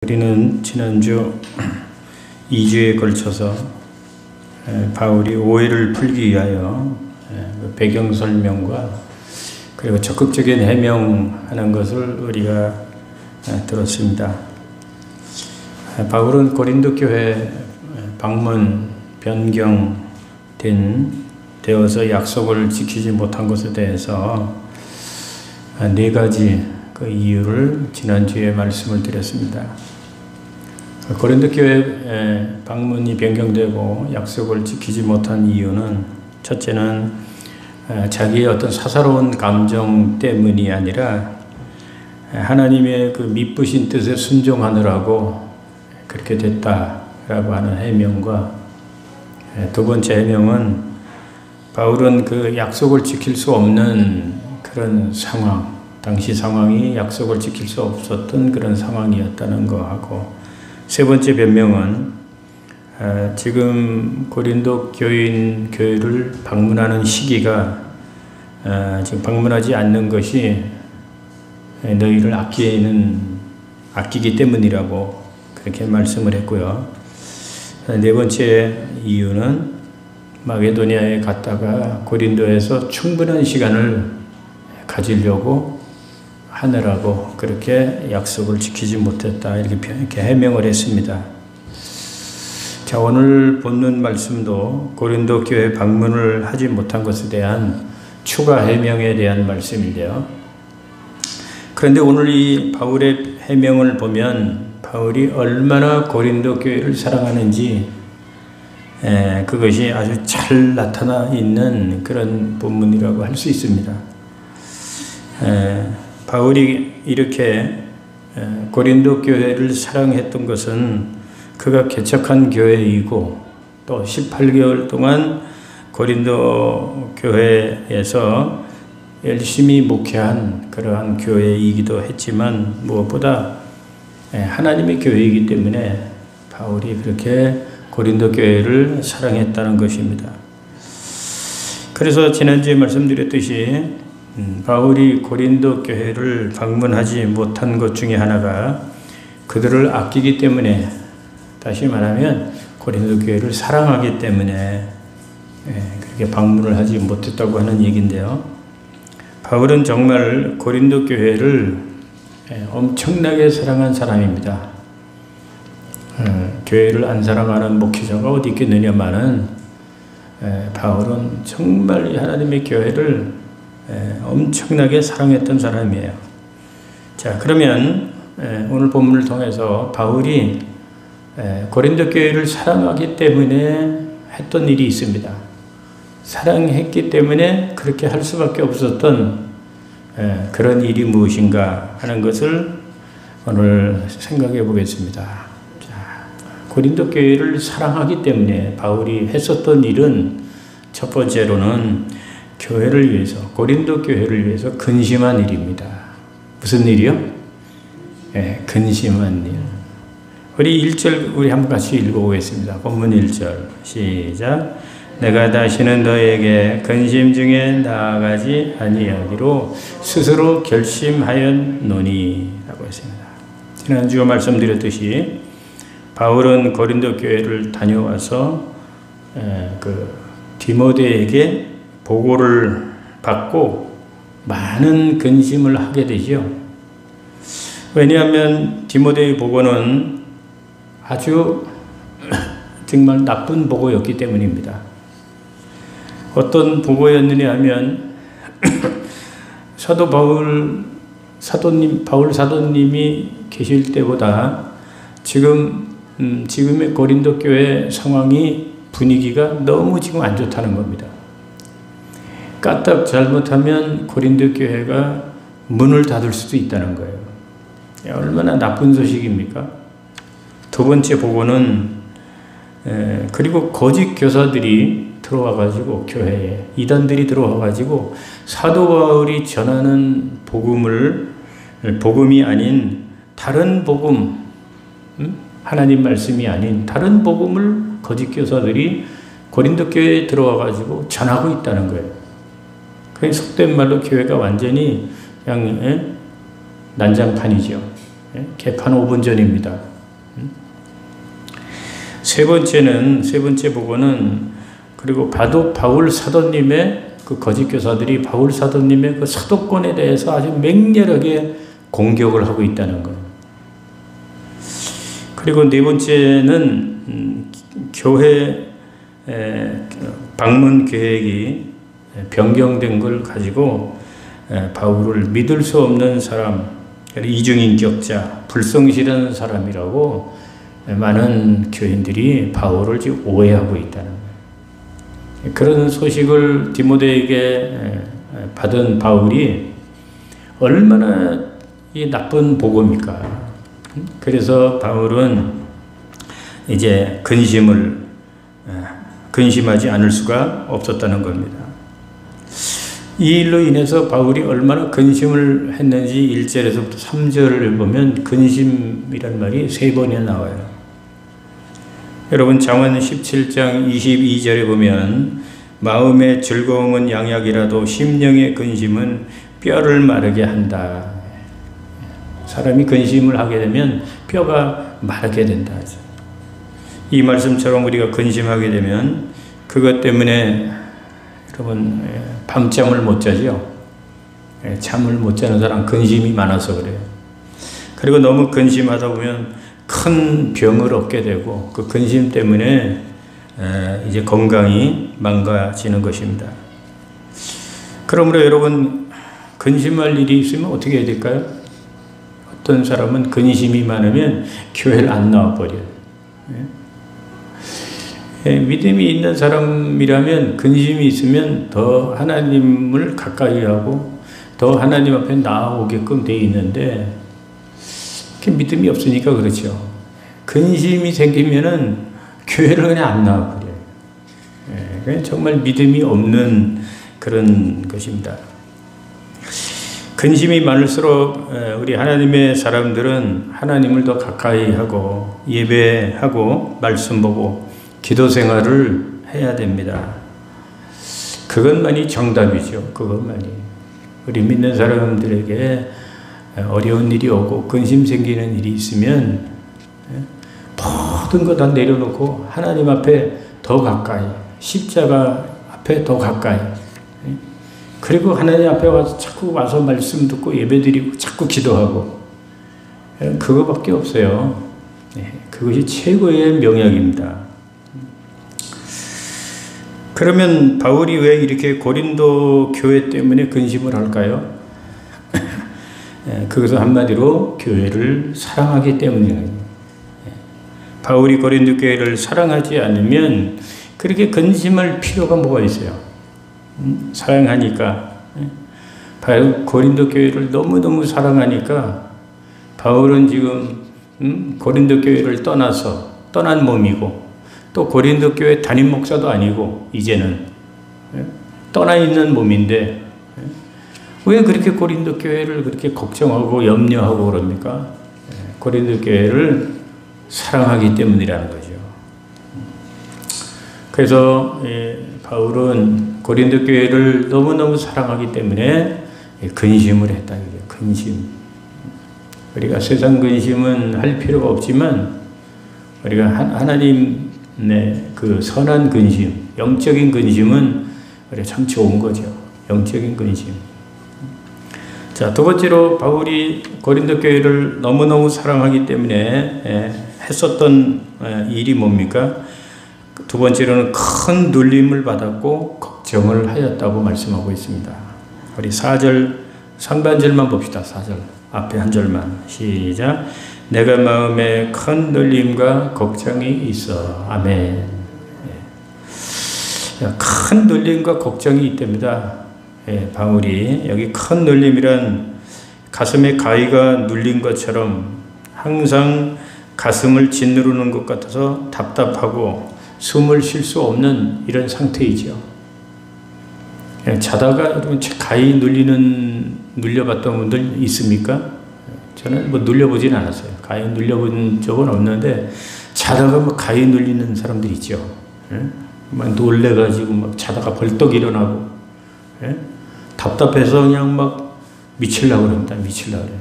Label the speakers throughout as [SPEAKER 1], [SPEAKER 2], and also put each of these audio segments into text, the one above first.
[SPEAKER 1] 우리는 지난주 2주에 걸쳐서 바울이 오해를 풀기 위하여 배경 설명과 그리고 적극적인 해명하는 것을 우리가 들었습니다. 바울은 고린도 교회 방문 변경되어서 약속을 지키지 못한 것에 대해서 네 가지 그 이유를 지난주에 말씀을 드렸습니다. 고린도 교회 방문이 변경되고 약속을 지키지 못한 이유는 첫째는 자기의 어떤 사사로운 감정 때문이 아니라 하나님의 그 미쁘신 뜻에 순종하느라고 그렇게 됐다라고 하는 해명과 두 번째 해명은 바울은 그 약속을 지킬 수 없는 그런 상황, 당시 상황이 약속을 지킬 수 없었던 그런 상황이었다는 거하고, 세 번째 변명은 지금 고린도 교회를 방문하는 시기가 지금 방문하지 않는 것이 너희를 아끼기 때문이라고 그렇게 말씀을 했고요. 네 번째 이유는 마게도니아에 갔다가 고린도에서 충분한 시간을 가지려고 하느라고 그렇게 약속을 지키지 못했다, 이렇게 해명을 했습니다. 자, 오늘 본문 말씀도 고린도 교회 방문을 하지 못한 것에 대한 추가 해명에 대한 말씀인데요. 그런데 오늘 이 바울의 해명을 보면 바울이 얼마나 고린도 교회를 사랑하는지 그것이 아주 잘 나타나 있는 그런 본문이라고 할 수 있습니다. 바울이 이렇게 고린도 교회를 사랑했던 것은 그가 개척한 교회이고 또 18개월 동안 고린도 교회에서 열심히 목회한 그러한 교회이기도 했지만, 무엇보다 하나님의 교회이기 때문에 바울이 그렇게 고린도 교회를 사랑했다는 것입니다. 그래서 지난주에 말씀드렸듯이 바울이 고린도 교회를 방문하지 못한 것 중에 하나가 그들을 아끼기 때문에, 다시 말하면 고린도 교회를 사랑하기 때문에 그렇게 방문을 하지 못했다고 하는 얘기인데요. 바울은 정말 고린도 교회를 엄청나게 사랑한 사람입니다. 교회를 안 사랑하는 목회자가 어디 있겠느냐마는 바울은 정말 하나님의 교회를 엄청나게 사랑했던 사람이에요. 자, 그러면 오늘 본문을 통해서 바울이 고린도 교회를 사랑하기 때문에 했던 일이 있습니다. 사랑했기 때문에 그렇게 할 수밖에 없었던 그런 일이 무엇인가 하는 것을 오늘 생각해 보겠습니다. 자, 고린도 교회를 사랑하기 때문에 바울이 했었던 일은 첫 번째로는 교회를 위해서, 고린도 교회를 위해서 근심한 일입니다. 무슨 일이요? 근심한 일. 우리 1절 우리 한번 같이 읽어보겠습니다. 본문 1절 시작. 내가 다시는 너에게 근심 중에 나아가지 아니하기로 스스로 결심하였노니 라고 했습니다. 지난주 말씀드렸듯이 바울은 고린도 교회를 다녀와서 그 디모데에게 보고를 받고 많은 근심을 하게 되죠. 왜냐하면 디모데의 보고는 아주 정말 나쁜 보고였기 때문입니다. 어떤 보고였느냐 하면 바울 사도님이 계실 때보다 지금의 고린도 교회 상황이, 분위기가 너무 지금 안 좋다는 겁니다. 까딱 잘못하면 고린도 교회가 문을 닫을 수도 있다는 거예요. 얼마나 나쁜 소식입니까? 두 번째 보고는 그리고 거짓 교사들이 들어와가지고, 교회에 이단들이 들어와가지고 사도 바울이 전하는 복음이 아닌 다른 복음, 하나님 말씀이 아닌 다른 복음을 거짓 교사들이 고린도 교회에 들어와가지고 전하고 있다는 거예요. 속된 말로 교회가 완전히 그냥 난장판이죠. 개판 5분 전입니다. 세 번째 보고는 그리고 바울 사도님의 그 거짓 교사들이 바울 사도님의 그 사도권에 대해서 아주 맹렬하게 공격을 하고 있다는 것. 그리고 네 번째는 교회 방문 계획이 변경된 걸 가지고 바울을 믿을 수 없는 사람, 이중인격자, 불성실한 사람이라고 많은 교인들이 바울을 지금 오해하고 있다는 거예요. 그런 소식을 디모데에게 받은 바울이 얼마나 이 나쁜 복음입니까? 그래서 바울은 이제 근심하지 않을 수가 없었다는 겁니다. 이 일로 인해서 바울이 얼마나 근심을 했는지 1절에서부터 3절을 보면 근심이란 말이 3번이나 나와요. 여러분 잠언 17장 22절에 보면 마음의 즐거움은 양약이라도 심령의 근심은 뼈를 마르게 한다. 사람이 근심을 하게 되면 뼈가 마르게 된다. 이 말씀처럼 우리가 근심하게 되면 그것 때문에 여러분 밤잠을 못 자죠. 잠을 못 자는 사람 근심이 많아서 그래요. 그리고 너무 근심하다 보면 큰 병을 얻게 되고 그 근심 때문에 이제 건강이 망가지는 것입니다. 그러므로 여러분 근심할 일이 있으면 어떻게 해야 될까요? 어떤 사람은 근심이 많으면 교회를 안 나와버려요. 믿음이 있는 사람이라면 근심이 있으면 더 하나님을 가까이 하고 더 하나님 앞에 나아오게끔 되어 있는데 믿음이 없으니까 그렇죠. 근심이 생기면은 교회를 그냥 안 나와버려요. 정말 믿음이 없는 그런 것입니다. 근심이 많을수록 우리 하나님의 사람들은 하나님을 더 가까이 하고 예배하고 말씀 보고 기도 생활을 해야 됩니다. 그것만이 정답이죠. 그것만이. 우리 믿는 사람들에게 어려운 일이 오고 근심 생기는 일이 있으면 모든 거 다 내려놓고 하나님 앞에 더 가까이, 십자가 앞에 더 가까이, 그리고 하나님 앞에 와서 자꾸 와서 말씀 듣고 예배드리고 자꾸 기도하고 그거밖에 없어요. 그것이 최고의 명약입니다. 그러면 바울이 왜 이렇게 고린도 교회 때문에 근심을 할까요? 그것은 한마디로 교회를 사랑하기 때문이에요. 바울이 고린도 교회를 사랑하지 않으면 그렇게 근심할 필요가 뭐가 있어요? 사랑하니까. 고린도 교회를 너무너무 사랑하니까 바울은 지금 고린도 교회를 떠난 몸이고 또 고린도 교회 담임 목사도 아니고 이제는 떠나 있는 몸인데 왜 그렇게 고린도 교회를 그렇게 걱정하고 염려하고 그럽니까? 고린도 교회를 사랑하기 때문이라는 거죠. 그래서 바울은 고린도 교회를 너무너무 사랑하기 때문에 근심을 했다. 근심. 우리가 세상 근심은 할 필요가 없지만 우리가 하나님의 그 선한 근심, 영적인 근심은 우리가 참 좋은 거죠. 영적인 근심. 자, 두 번째로 바울이 고린도 교회를 너무너무 사랑하기 때문에 했었던 일이 뭡니까? 두 번째로는 큰 눌림을 받았고 걱정을 하였다고 말씀하고 있습니다. 우리 4절 상반절만 봅시다. 4절 앞에 한 절만 시작. 내가 마음에 큰 눌림과 걱정이 있어. 아멘. 큰 눌림과 걱정이 있답니다. 바울이 여기 큰 눌림이란 가슴에 가위가 눌린 것처럼 항상 가슴을 짓누르는 것 같아서 답답하고 숨을 쉴 수 없는 이런 상태이죠. 자다가 여러분 가위 눌려봤던 분들 있습니까? 저는 뭐 눌려보진 않았어요. 가위 눌려본 적은 없는데 자다가 뭐 가위 눌리는 사람들 있죠. 막 놀래가지고 막 자다가 벌떡 일어나고 답답해서 그냥 막 미치려고 합니다. 미치려고 그래요.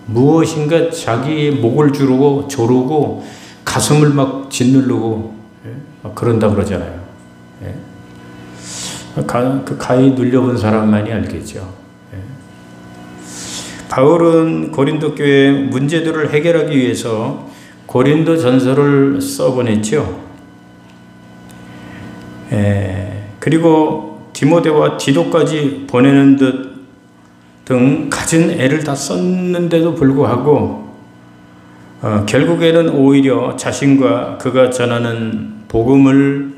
[SPEAKER 1] 무엇인가 자기의 목을 조르고 가슴을 막 짓누르고 막 그런다 그러잖아요. 그 가히 눌려본 사람만이 알겠죠. 바울은 고린도 교회 문제들을 해결하기 위해서 고린도 전서를 써보냈죠. 그리고 디모데와 디도까지 보내는 듯 등 가진 애를 다 썼는데도 불구하고 결국에는 오히려 자신과 그가 전하는 복음을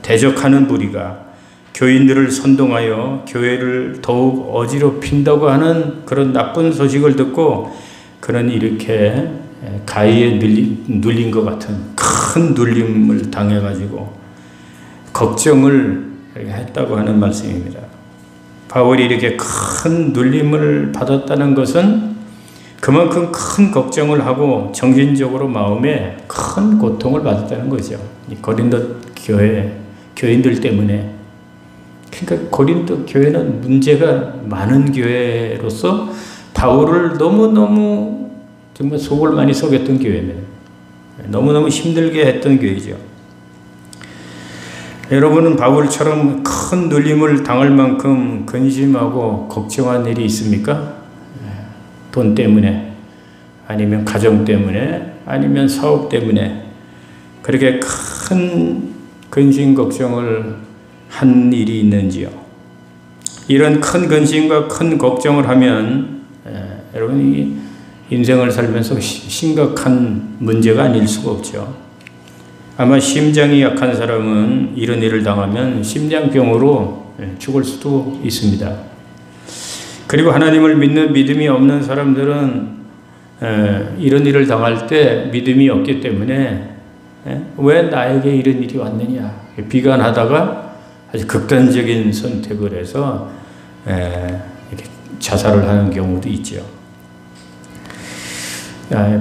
[SPEAKER 1] 대적하는 무리가 교인들을 선동하여 교회를 더욱 어지럽힌다고 하는 그런 나쁜 소식을 듣고 그는 이렇게 가히에 눌린 것 같은 큰 눌림을 당해가지고 걱정을 했다고 하는 말씀입니다. 바울이 이렇게 큰 눌림을 받았다는 것은 그만큼 큰 걱정을 하고 정신적으로 마음에 큰 고통을 받았다는 거죠. 고린도 교인들 때문에. 그러니까 고린도 교회는 문제가 많은 교회로서 바울을 너무너무 정말 속을 많이 썩였던 교회네요. 너무너무 힘들게 했던 교회죠. 여러분은 바울처럼 큰 눌림을 당할 만큼 근심하고 걱정한 일이 있습니까? 돈 때문에, 아니면 가정 때문에, 아니면 사업 때문에 그렇게 큰 근심 걱정을 한 일이 있는지요? 이런 큰 근심과 큰 걱정을 하면 여러분이 인생을 살면서 심각한 문제가 아닐 수가 없죠. 아마 심장이 약한 사람은 이런 일을 당하면 심장병으로 죽을 수도 있습니다. 그리고 하나님을 믿는 믿음이 없는 사람들은 이런 일을 당할 때 믿음이 없기 때문에 왜 나에게 이런 일이 왔느냐 비관하다가 아주 극단적인 선택을 해서 이렇게 자살을 하는 경우도 있죠.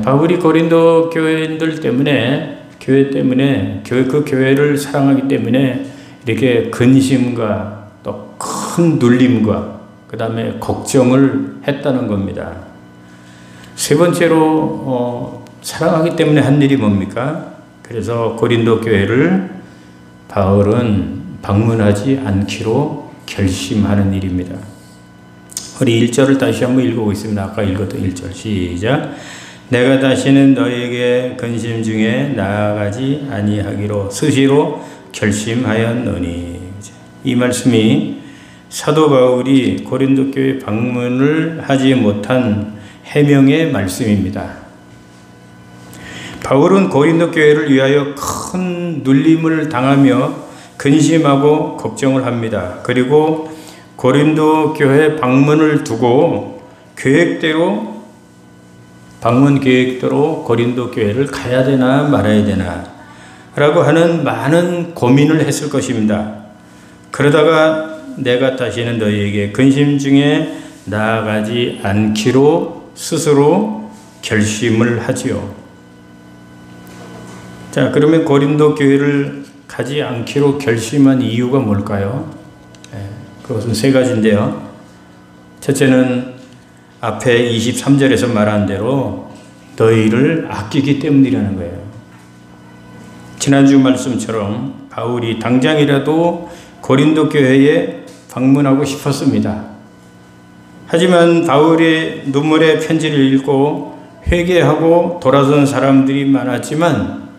[SPEAKER 1] 바울이 고린도 교회인들 때문에 그 교회를 사랑하기 때문에 이렇게 근심과 또 큰 눌림과 그 다음에 걱정을 했다는 겁니다. 세 번째로 사랑하기 때문에 한 일이 뭡니까? 그래서 고린도 교회를 바울은 방문하지 않기로 결심하는 일입니다. 우리 1절을 다시 한번 읽어보겠습니다. 아까 읽었던 1절 시작. 내가 다시는 너에게 근심 중에 나아가지 아니하기로 스스로 결심하였노니. 이 말씀이 사도 바울이 고린도 교회 방문을 하지 못한 해명의 말씀입니다. 바울은 고린도 교회를 위하여 큰 눌림을 당하며 근심하고 걱정을 합니다. 그리고 고린도 교회 방문을 두고 방문 계획대로 고린도 교회를 가야 되나 말아야 되나 라고 하는 많은 고민을 했을 것입니다. 그러다가 내가 다시는 너희에게 근심 중에 나아가지 않기로 스스로 결심을 하지요. 자, 그러면 고린도 교회를 가지 않기로 결심한 이유가 뭘까요? 그것은 세 가지인데요. 첫째는 앞에 23절에서 말한 대로 너희를 아끼기 때문이라는 거예요. 지난주 말씀처럼 바울이 당장이라도 고린도 교회에 방문하고 싶었습니다. 하지만 바울의 눈물의 편지를 읽고 회개하고 돌아선 사람들이 많았지만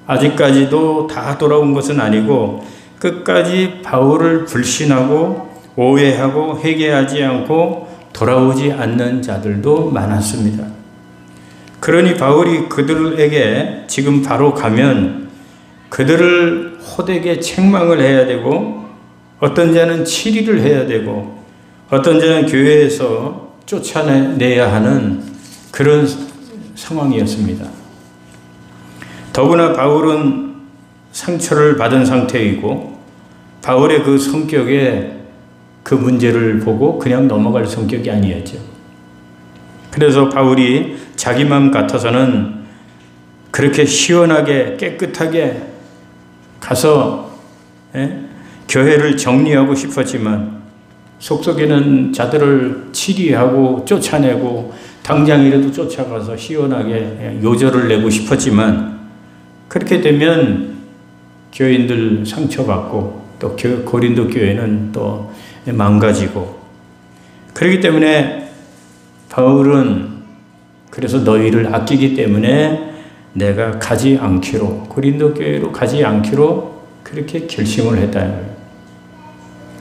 [SPEAKER 1] 아직까지도 다 돌아온 것은 아니고 끝까지 바울을 불신하고 오해하고 회개하지 않고 돌아오지 않는 자들도 많았습니다. 그러니 바울이 그들에게 지금 바로 가면 그들을 호되게 책망을 해야 되고 어떤 자는 치리를 해야 되고 어떤 자는 교회에서 쫓아내야 하는 그런 상황이었습니다. 더구나 바울은 상처를 받은 상태이고 바울의 그 성격에 그 문제를 보고 그냥 넘어갈 성격이 아니었죠. 그래서 바울이 자기 마음 같아서는 그렇게 시원하게 깨끗하게 가서 교회를 정리하고 싶었지만 속속에는 자들을 치리하고 쫓아내고 당장이라도 쫓아가서 시원하게 요절을 내고 싶었지만 그렇게 되면 교인들 상처받고 또 고린도 교회는 또 망가지고, 그렇기 때문에 바울은 그래서 너희를 아끼기 때문에 내가 가지 않기로, 고린도 교회로 가지 않기로 그렇게 결심을 했다는 거예요.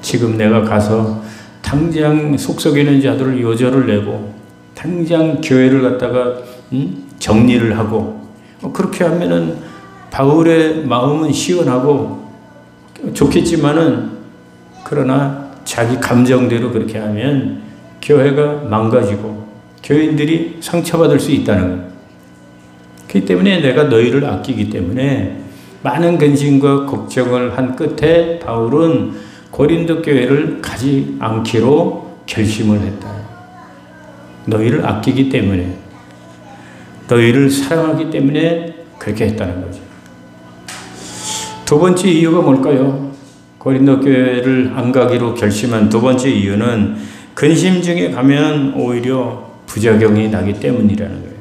[SPEAKER 1] 지금 내가 가서 당장 속썩이는 자들을 요절을 내고 당장 교회를 갖다가 정리를 하고, 그렇게 하면은 바울의 마음은 시원하고 좋겠지만은, 그러나 자기 감정대로 그렇게 하면 교회가 망가지고 교인들이 상처받을 수 있다는 거예요. 그렇기 때문에 내가 너희를 아끼기 때문에 많은 근심과 걱정을 한 끝에 바울은 고린도 교회를 가지 않기로 결심을 했다. 너희를 아끼기 때문에, 너희를 사랑하기 때문에 그렇게 했다는 거죠. 두 번째 이유가 뭘까요? 고린도 교회를 안 가기로 결심한 두 번째 이유는 근심 중에 가면 오히려 부작용이 나기 때문이라는 거예요.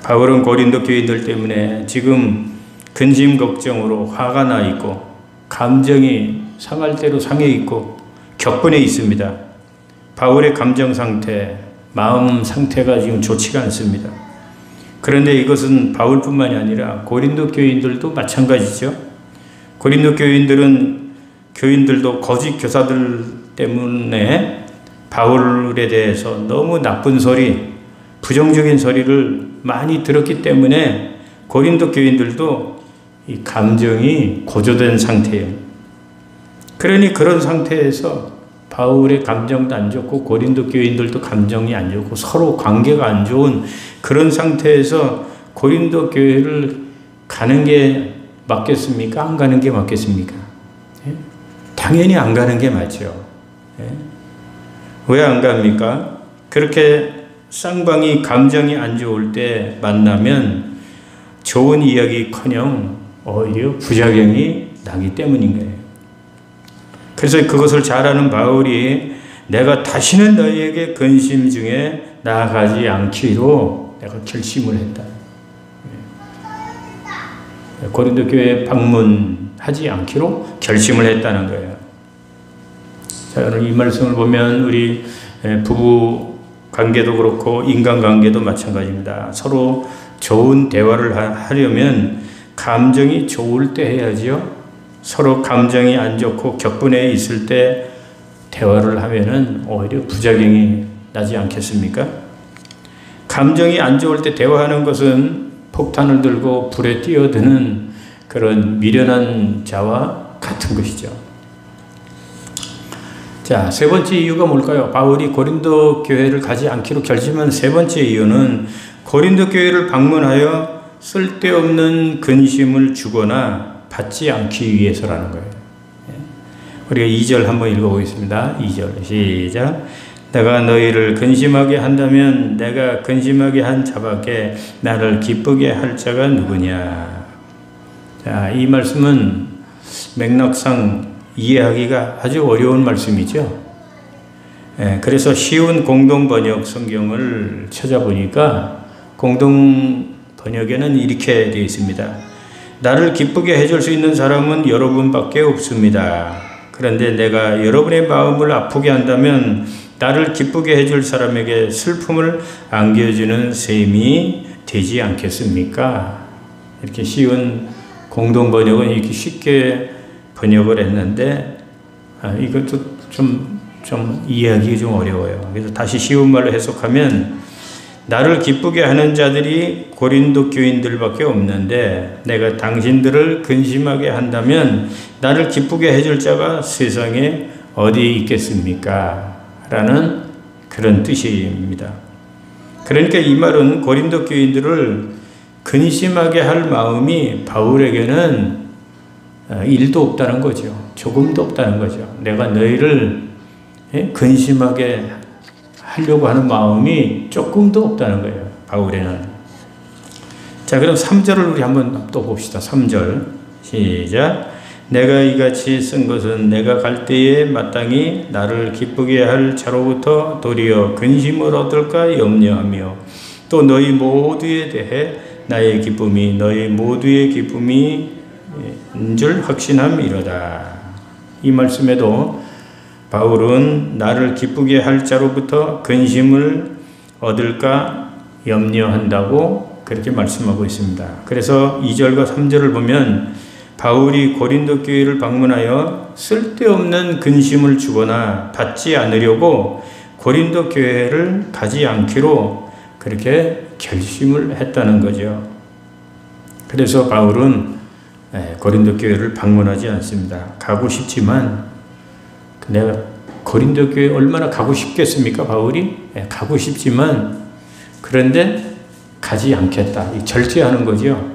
[SPEAKER 1] 바울은 고린도 교인들 때문에 지금 근심 걱정으로 화가 나 있고 감정이 상할 대로 상해 있고 격분해 있습니다. 바울의 감정 상태, 마음 상태가 지금 좋지가 않습니다. 그런데 이것은 바울뿐만이 아니라 고린도 교인들도 마찬가지죠. 고린도 교인들도 거짓 교사들 때문에 바울에 대해서 너무 나쁜 소리, 부정적인 소리를 많이 들었기 때문에 고린도 교인들도 이 감정이 고조된 상태예요. 그러니 그런 상태에서 바울의 감정도 안 좋고 고린도 교인들도 감정이 안 좋고 서로 관계가 안 좋은 그런 상태에서 고린도 교회를 가는 게 맞겠습니까? 안 가는 게 맞겠습니까? 예? 당연히 안 가는 게 맞죠. 예? 왜 안 갑니까? 그렇게 쌍방이 감정이 안 좋을 때 만나면 좋은 이야기커녕 오히려 부작용이 나기 때문인 거예요. 그래서 그것을 잘 아는 바울이 내가 다시는 너희에게 근심 중에 나아가지 않기로 내가 결심을 했다. 고린도 교회에 방문하지 않기로 결심을 했다는 거예요. 자, 오늘 이 말씀을 보면 우리 부부 관계도 그렇고 인간관계도 마찬가지입니다. 서로 좋은 대화를 하려면 감정이 좋을 때 해야지요. 서로 감정이 안 좋고 격분해 있을 때 대화를 하면은 오히려 부작용이 나지 않겠습니까? 감정이 안 좋을 때 대화하는 것은 폭탄을 들고 불에 뛰어드는 그런 미련한 자와 같은 것이죠. 자, 세 번째 이유가 뭘까요? 바울이 고린도 교회를 가지 않기로 결심한 세 번째 이유는 고린도 교회를 방문하여 쓸데없는 근심을 주거나 받지 않기 위해서라는 거예요. 우리가 2절 한번 읽어보겠습니다. 2절 시작. 내가 너희를 근심하게 한다면 내가 근심하게 한 자밖에 나를 기쁘게 할 자가 누구냐. 자, 이 말씀은 맥락상 이해하기가 아주 어려운 말씀이죠. 그래서 쉬운 공동번역 성경을 찾아보니까 공동번역에는 이렇게 되어 있습니다. 나를 기쁘게 해줄 수 있는 사람은 여러분밖에 없습니다. 그런데 내가 여러분의 마음을 아프게 한다면 나를 기쁘게 해줄 사람에게 슬픔을 안겨주는 셈이 되지 않겠습니까? 이렇게 쉬운 공동번역은 이렇게 쉽게 번역을 했는데 이것도 좀 이해하기 좀 어려워요. 그래서 다시 쉬운 말로 해석하면 나를 기쁘게 하는 자들이 고린도 교인들밖에 없는데 내가 당신들을 근심하게 한다면 나를 기쁘게 해줄 자가 세상에 어디 있겠습니까? 라는 그런 뜻입니다. 그러니까 이 말은 고린도 교인들을 근심하게 할 마음이 바울에게는 1도 없다는 거죠. 조금도 없다는 거죠. 내가 너희를 근심하게 하려고 하는 마음이 조금도 없다는 거예요. 바울에는. 자, 그럼 3절을 우리 한번 또 봅시다. 3절 시작. 내가 이같이 쓴 것은 내가 갈 때에 마땅히 나를 기쁘게 할 자로부터 도리어 근심을 얻을까 염려하며 또 너희 모두에 대해 나의 기쁨이 너희 모두의 기쁨인 줄 확신함이로다. 이 말씀에도 바울은 나를 기쁘게 할 자로부터 근심을 얻을까 염려한다고 그렇게 말씀하고 있습니다. 그래서 2절과 3절을 보면 바울이 고린도 교회를 방문하여 쓸데없는 근심을 주거나 받지 않으려고 고린도 교회를 가지 않기로 그렇게 결심을 했다는 거죠. 그래서 바울은 고린도 교회를 방문하지 않습니다. 가고 싶지만 내가 고린도 교회 얼마나 가고 싶겠습니까? 바울이? 가고 싶지만 그런데 가지 않겠다. 절제하는 거죠.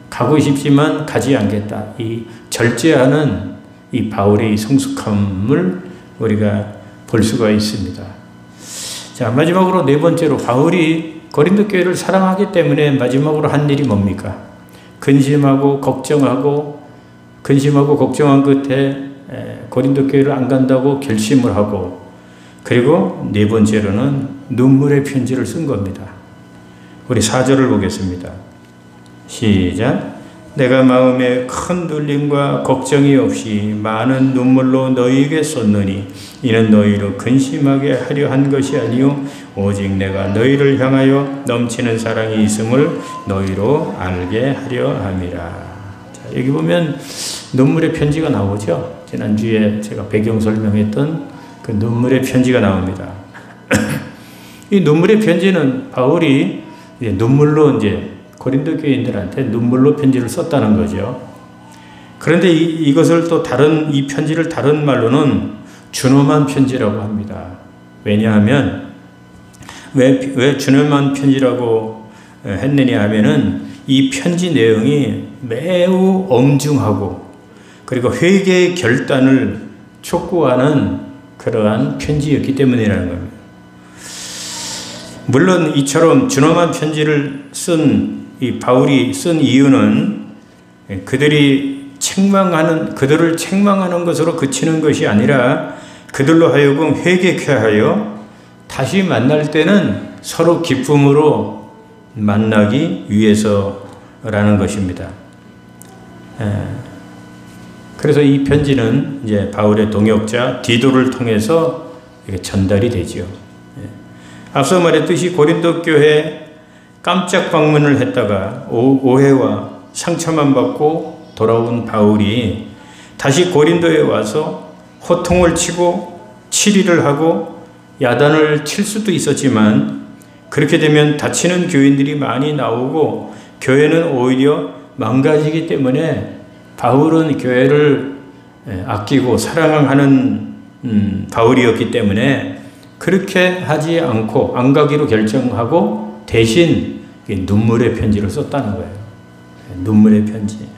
[SPEAKER 1] 가고 싶지만 가지 않겠다. 이 절제하는 이 바울의 성숙함을 우리가 볼 수가 있습니다. 자, 마지막으로 네 번째로 바울이 고린도 교회를 사랑하기 때문에 마지막으로 한 일이 뭡니까? 근심하고 걱정한 끝에 고린도 교회를 안 간다고 결심을 하고 그리고 네 번째로는 눈물의 편지를 쓴 겁니다. 우리 4절을 보겠습니다. 시작. 내가 마음에 큰 눌림과 걱정이 없이 많은 눈물로 너희에게 쏟느니 이는 너희로 근심하게 하려 한 것이 아니요 오직 내가 너희를 향하여 넘치는 사랑이 있음을 너희로 알게 하려 함이라. 자, 여기 보면 눈물의 편지가 나오죠. 지난주에 제가 배경 설명했던 그 눈물의 편지가 나옵니다. 이 눈물의 편지는 바울이 눈물로 고린도 교인들한테 눈물로 편지를 썼다는 거죠. 그런데 이것을 또 이 편지를 다른 말로는 준엄한 편지라고 합니다. 왜냐하면 왜 준엄한 편지라고 했느냐 하면은 이 편지 내용이 매우 엄중하고 그리고 회개의 결단을 촉구하는 그러한 편지였기 때문이라는 겁니다. 물론 이처럼 준엄한 편지를 바울이 쓴 이유는 그들을 책망하는 것으로 그치는 것이 아니라 그들로 하여금 회개케 하여 다시 만날 때는 서로 기쁨으로 만나기 위해서라는 것입니다. 그래서 이 편지는 이제 바울의 동역자 디도를 통해서 전달이 되죠. 앞서 말했듯이 고린도 교회 깜짝 방문을 했다가 오해와 상처만 받고 돌아온 바울이 다시 고린도에 와서 호통을 치고 치리를 하고 야단을 칠 수도 있었지만 그렇게 되면 다치는 교인들이 많이 나오고 교회는 오히려 망가지기 때문에 바울은 교회를 아끼고 사랑하는 바울이었기 때문에 그렇게 하지 않고 안 가기로 결정하고 대신 눈물의 편지를 썼다는 거예요. 눈물의 편지.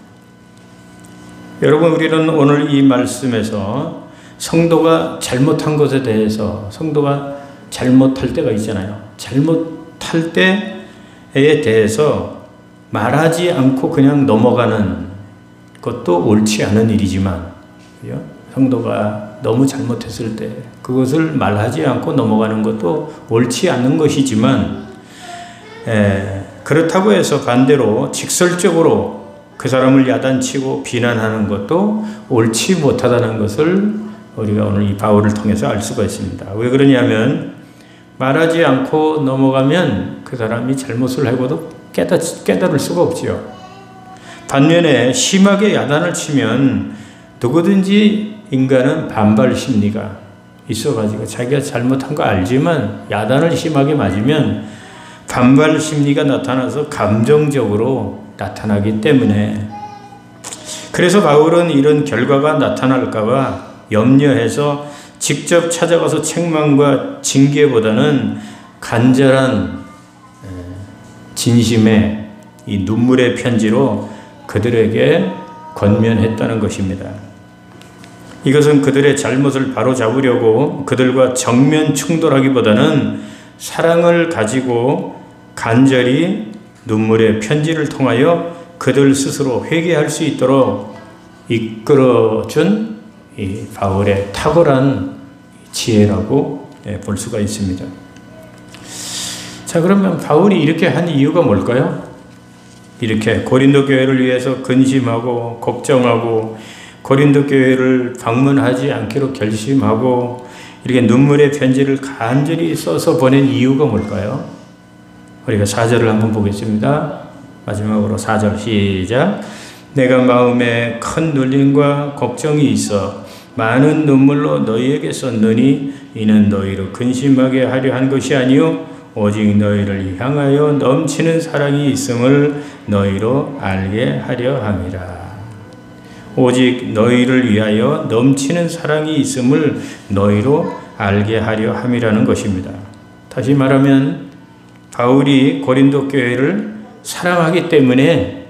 [SPEAKER 1] 여러분, 우리는 오늘 이 말씀에서 성도가 잘못한 것에 대해서 성도가 잘못할 때가 있잖아요. 잘못할 때에 대해서 말하지 않고 그냥 넘어가는 것도 옳지 않은 일이지만 성도가 너무 잘못했을 때 그것을 말하지 않고 넘어가는 것도 옳지 않는 것이지만 그렇다고 해서 반대로 직설적으로 그 사람을 야단치고 비난하는 것도 옳지 못하다는 것을 우리가 오늘 이 바울을 통해서 알 수가 있습니다. 왜 그러냐면 말하지 않고 넘어가면 그 사람이 잘못을 하고도 깨달을 수가 없지요. 반면에 심하게 야단을 치면 누구든지 인간은 반발 심리가 있어가지고 자기가 잘못한 거 알지만 야단을 심하게 맞으면 반발 심리가 나타나서 감정적으로 나타나기 때문에 그래서 바울은 이런 결과가 나타날까봐 염려해서 직접 찾아가서 책망과 징계보다는 간절한 진심의 이 눈물의 편지로 그들에게 권면했다는 것입니다. 이것은 그들의 잘못을 바로잡으려고 그들과 정면 충돌하기보다는 사랑을 가지고 간절히 눈물의 편지를 통하여 그들 스스로 회개할 수 있도록 이끌어준 이 바울의 탁월한 지혜라고 볼 수가 있습니다. 자, 그러면 바울이 이렇게 한 이유가 뭘까요? 이렇게 고린도 교회를 위해서 근심하고 걱정하고 고린도 교회를 방문하지 않기로 결심하고 이렇게 눈물의 편지를 간절히 써서 보낸 이유가 뭘까요? 우리가 4절을 한번 보겠습니다. 마지막으로 4절 시작. 내가 마음에 큰 눌림과 걱정이 있어 많은 눈물로 너희에게 썼느니 이는 너희로 근심하게 하려 한 것이 아니요 오직 너희를 향하여 넘치는 사랑이 있음을 너희로 알게 하려 함이라. 오직 너희를 위하여 넘치는 사랑이 있음을 너희로 알게 하려 함이라는 것입니다. 다시 말하면 바울이 고린도 교회를 사랑하기 때문에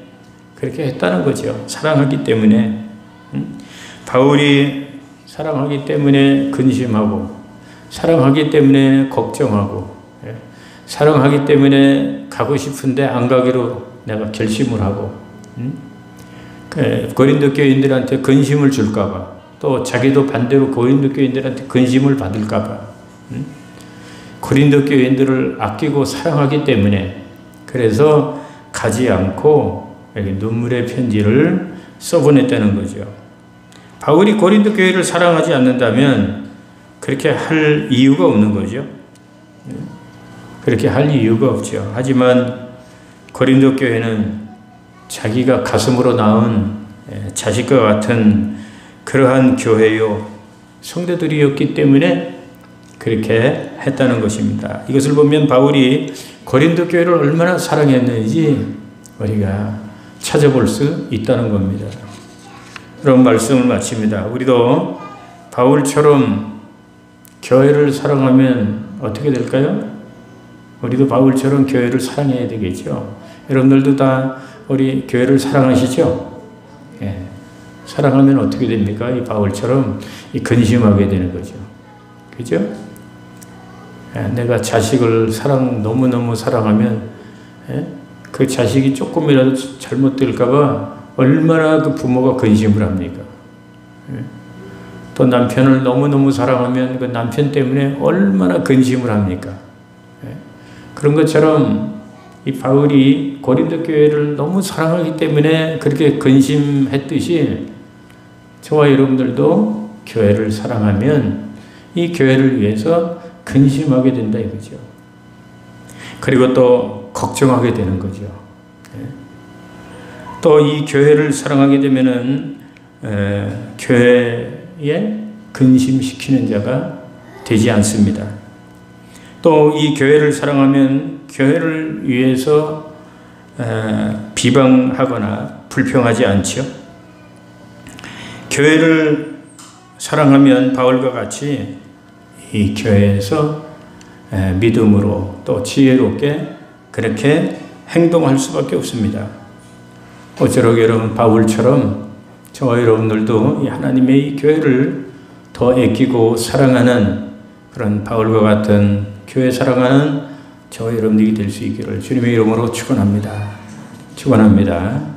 [SPEAKER 1] 그렇게 했다는 거죠. 사랑하기 때문에. 바울이 사랑하기 때문에 근심하고 사랑하기 때문에 걱정하고 사랑하기 때문에 가고 싶은데 안 가기로 내가 결심을 하고 고린도 교인들한테 근심을 줄까봐 또 자기도 반대로 고린도 교인들한테 근심을 받을까봐 고린도 교인들을 아끼고 사랑하기 때문에 그래서 가지 않고 여기 눈물의 편지를 써보냈다는 거죠. 바울이 고린도 교회를 사랑하지 않는다면 그렇게 할 이유가 없는 거죠. 그렇게 할 이유가 없죠. 하지만 고린도 교회는 자기가 가슴으로 낳은 자식과 같은 그러한 교회요 성도들이었기 때문에 그렇게 했다는 것입니다. 이것을 보면 바울이 고린도 교회를 얼마나 사랑했는지 우리가 찾아볼 수 있다는 겁니다. 그런 말씀을 마칩니다. 우리도 바울처럼 교회를 사랑하면 어떻게 될까요? 우리도 바울처럼 교회를 사랑해야 되겠죠. 여러분들도 다 우리 교회를 사랑하시죠? 예. 사랑하면 어떻게 됩니까? 이 바울처럼 근심하게 되는 거죠. 그죠? 예. 내가 자식을 너무너무 사랑하면 그 자식이 조금이라도 잘못될까봐 얼마나 그 부모가 근심을 합니까? 또 남편을 너무너무 사랑하면 그 남편 때문에 얼마나 근심을 합니까? 그런 것처럼 이 바울이 고린도 교회를 너무 사랑하기 때문에 그렇게 근심했듯이 저와 여러분들도 교회를 사랑하면 이 교회를 위해서 근심하게 된다 이거죠. 그리고 또 걱정하게 되는 거죠. 또 이 교회를 사랑하게 되면은 교회에 근심시키는 자가 되지 않습니다. 또 이 교회를 사랑하면 교회를 위해서 비방하거나 불평하지 않죠. 교회를 사랑하면 바울과 같이 이 교회에서 믿음으로 또 지혜롭게 그렇게 행동할 수밖에 없습니다. 어쩌록 여러분 바울처럼 저와 여러분들도 하나님의 이 교회를 더 애끼고 사랑하는 그런 바울과 같은 교회 사랑하는 저와 여러분들이 될 수 있기를 주님의 이름으로 축원합니다. 축원합니다.